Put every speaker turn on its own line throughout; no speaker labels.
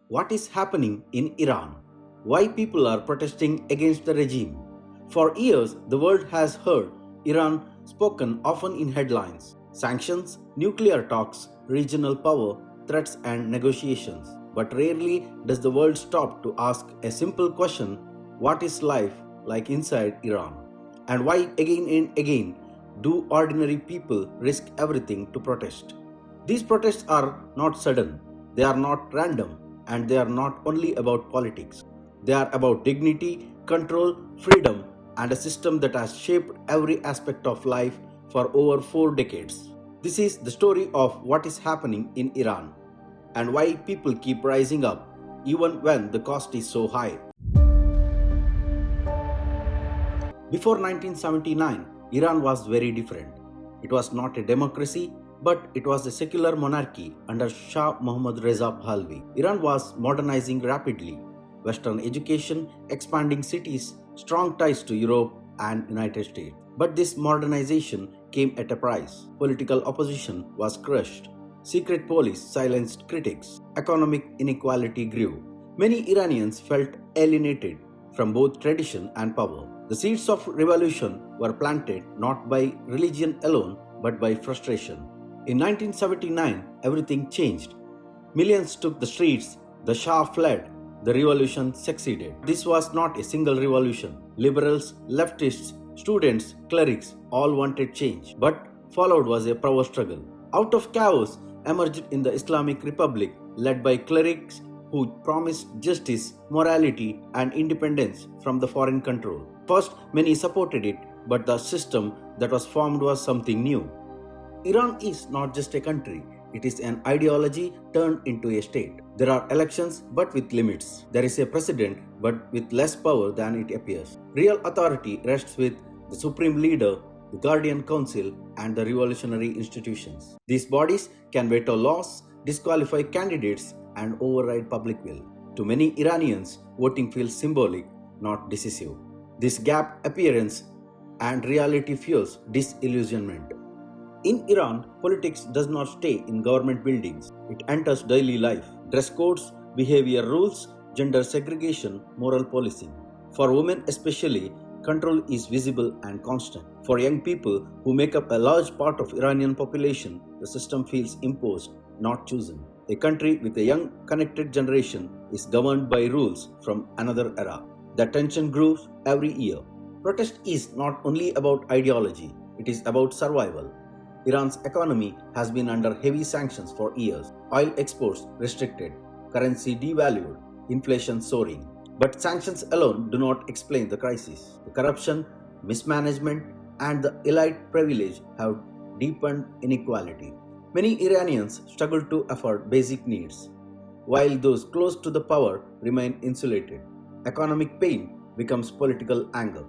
What is happening in Iran? Why people are protesting against the regime? For years, the world has heard Iran spoken often in headlines: sanctions, nuclear talks, regional power, threats, and negotiations. But rarely does the world stop to ask a simple question: what is life like inside Iran? And why, again and again, do ordinary people risk everything to protest? These protests are not sudden, they are not random, and they are not only about politics. They are about dignity, control, freedom, and a system that has shaped every aspect of life for over 4 decades. This is the story of what is happening in Iran and why people keep rising up even when the cost is so high. Before 1979, Iran was very different. It was not a democracy, but it was a secular monarchy under Shah Mohammad Reza Pahlavi. Iran was modernizing rapidly. Western education, expanding cities, strong ties to Europe and United States. But this modernization came at a price. Political opposition was crushed. Secret police silenced critics. Economic inequality grew. Many Iranians felt alienated from both tradition and power. The seeds of revolution were planted not by religion alone but by frustration. In 1979, everything changed. Millions took the streets, the Shah fled, the revolution succeeded. This was not a single revolution. Liberals, leftists, students, clerics all wanted change. But followed was a power struggle. Out of chaos emerged in the Islamic Republic, led by clerics who promised justice, morality, and independence from the foreign control. First, many supported it, but the system that was formed was something new. Iran is not just a country, it is an ideology turned into a state. There are elections but with limits. There is a president but with less power than it appears. Real authority rests with the supreme leader, the guardian council, and the revolutionary institutions. These bodies can veto laws, disqualify candidates, and override public will. To many Iranians, voting feels symbolic, not decisive. This gap appearance and reality fuels disillusionment. In Iran, politics does not stay in government buildings. It enters daily life. Dress codes, behavior rules, gender segregation, moral policing. For women especially, control is visible and constant. For young people who make up a large part of Iranian population, the system feels imposed, not chosen. A country with a young, connected generation is governed by rules from another era. The tension grows every year. Protest is not only about ideology, it is about survival. Iran's economy has been under heavy sanctions for years. Oil exports restricted, currency devalued, inflation soaring. But sanctions alone do not explain the crisis. The corruption, mismanagement, and the elite privilege have deepened inequality. Many Iranians struggle to afford basic needs, while those close to the power remain insulated. Economic pain becomes political anger.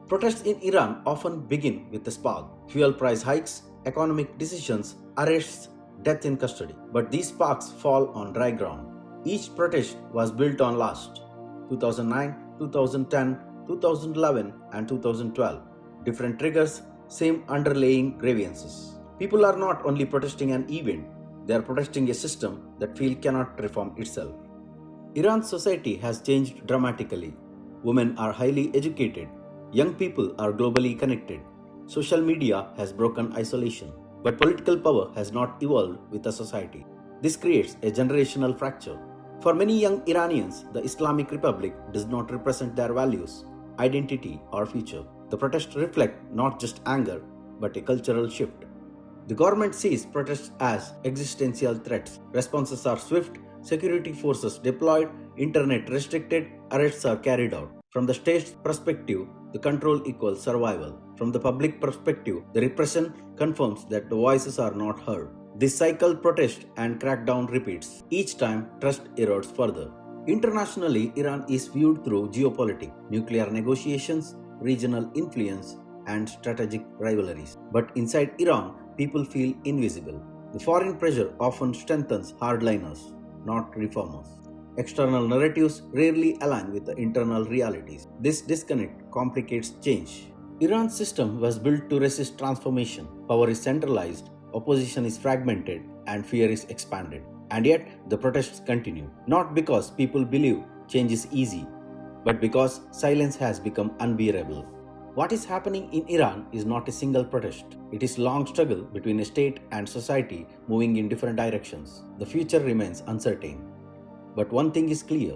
Protests in Iran often begin with a spark: fuel price hikes, economic decisions, arrests, death in custody. But these sparks fall on dry ground. Each protest was built on last: 2009, 2010, 2011, and 2012. Different triggers, same underlying grievances. People are not only protesting an event, they are protesting a system that cannot reform itself. Iran's society has changed dramatically. Women are highly educated. Young people are globally connected. Social media has broken isolation. But political power has not evolved with the society. This creates a generational fracture. For many young Iranians, the Islamic Republic does not represent their values, identity, or future. The protests reflect not just anger, but a cultural shift. The government sees protests as existential threats. Responses are swift, security forces deployed, internet restricted, arrests are carried out. From the state's perspective, the control equals survival. From the public perspective, the repression confirms that the voices are not heard. This cycle protest and crackdown repeats. Each time, trust erodes further. Internationally, Iran is viewed through geopolitics, nuclear negotiations, regional influence, and strategic rivalries. But inside Iran, people feel invisible. The foreign pressure often strengthens hardliners, not reformers. External narratives rarely align with the internal realities. This disconnect complicates change. Iran's system was built to resist transformation. Power is centralized, opposition is fragmented, and fear is expanded. And yet, the protests continue, not because people believe change is easy, but because silence has become unbearable. What is happening in Iran is not a single protest. It is a long struggle between a state and society moving in different directions. The future remains uncertain. But one thing is clear: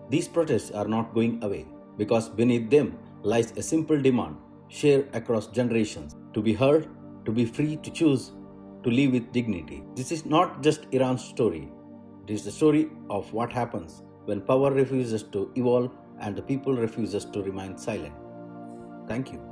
these protests are not going away, because beneath them lies a simple demand shared across generations: to be heard, to be free to choose, to live with dignity. This is not just Iran's story, it is the story of what happens when power refuses to evolve and the people refuses to remain silent. Thank you.